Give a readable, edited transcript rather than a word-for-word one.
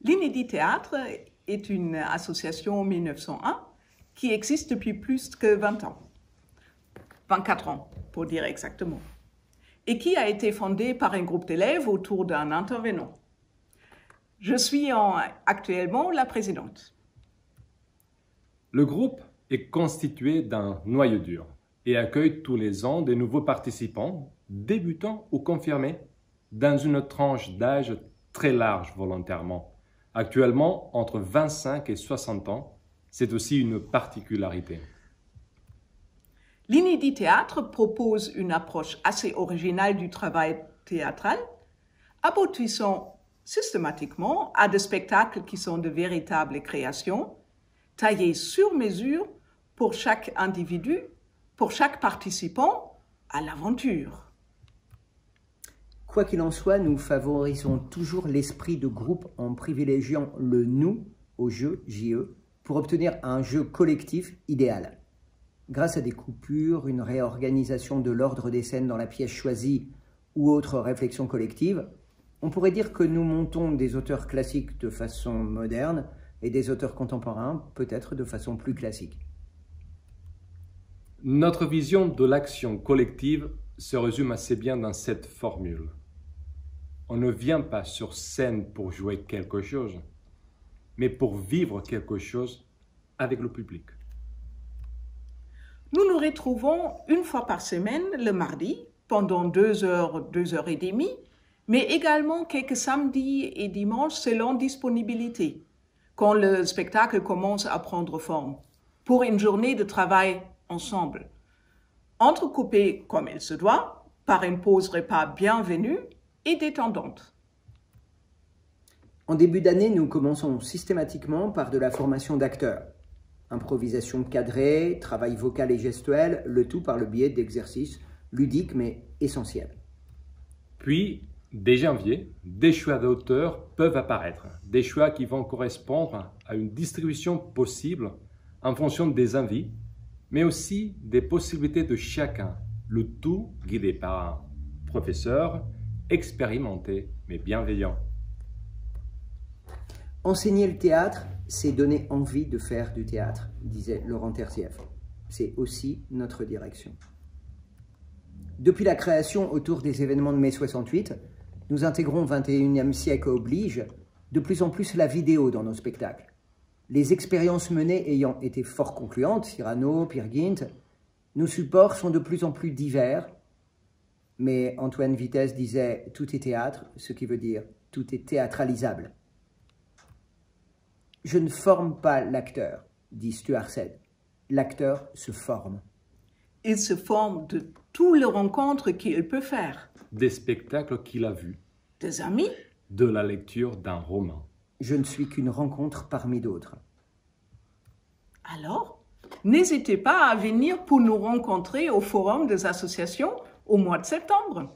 L'Inédit Théâtre est une association en 1901 qui existe depuis plus que 20 ans, 24 ans pour dire exactement, et qui a été fondée par un groupe d'élèves autour d'un intervenant. Je suis actuellement la présidente. Le groupe est constitué d'un noyau dur et accueille tous les ans des nouveaux participants, débutants ou confirmés, dans une tranche d'âge très large volontairement. Actuellement, entre 25 et 60 ans, c'est aussi une particularité. L'Inédit Théâtre propose une approche assez originale du travail théâtral, aboutissant systématiquement à des spectacles qui sont de véritables créations, taillés sur mesure pour chaque individu, pour chaque participant à l'aventure. Quoi qu'il en soit, nous favorisons toujours l'esprit de groupe en privilégiant le « nous » au jeu, JE, pour obtenir un jeu collectif idéal. Grâce à des coupures, une réorganisation de l'ordre des scènes dans la pièce choisie ou autre réflexion collective, on pourrait dire que nous montons des auteurs classiques de façon moderne et des auteurs contemporains peut-être de façon plus classique. Notre vision de l'action collective se résume assez bien dans cette formule. On ne vient pas sur scène pour jouer quelque chose, mais pour vivre quelque chose avec le public. Nous nous retrouvons une fois par semaine, le mardi, pendant 2 heures, 2 heures et demie, mais également quelques samedis et dimanches selon disponibilité, quand le spectacle commence à prendre forme, pour une journée de travail ensemble, entrecoupée comme il se doit, par une pause repas bienvenue et détendante. En début d'année, nous commençons systématiquement par de la formation d'acteurs. Improvisation cadrée, travail vocal et gestuel, le tout par le biais d'exercices ludiques mais essentiels. Puis, dès janvier, des choix d'auteurs peuvent apparaître, des choix qui vont correspondre à une distribution possible en fonction des envies, mais aussi des possibilités de chacun, le tout guidé par un professeur expérimenté mais bienveillant. Enseigner le théâtre, c'est donner envie de faire du théâtre, disait Laurent Terzieff. C'est aussi notre direction. Depuis la création autour des événements de mai 68, nous intégrons 21e siècle oblige de plus en plus la vidéo dans nos spectacles. Les expériences menées ayant été fort concluantes, Cyrano, Peer Gynt, nos supports sont de plus en plus divers, mais Antoine Vitesse disait « tout est théâtre », ce qui veut dire « tout est théâtralisable ». Je ne forme pas l'acteur, dit Stuart Sed. L'acteur se forme. Il se forme de toutes les rencontres qu'il peut faire. Des spectacles qu'il a vus. Des amis. De la lecture d'un roman. Je ne suis qu'une rencontre parmi d'autres. Alors, n'hésitez pas à venir pour nous rencontrer au Forum des associations au mois de septembre.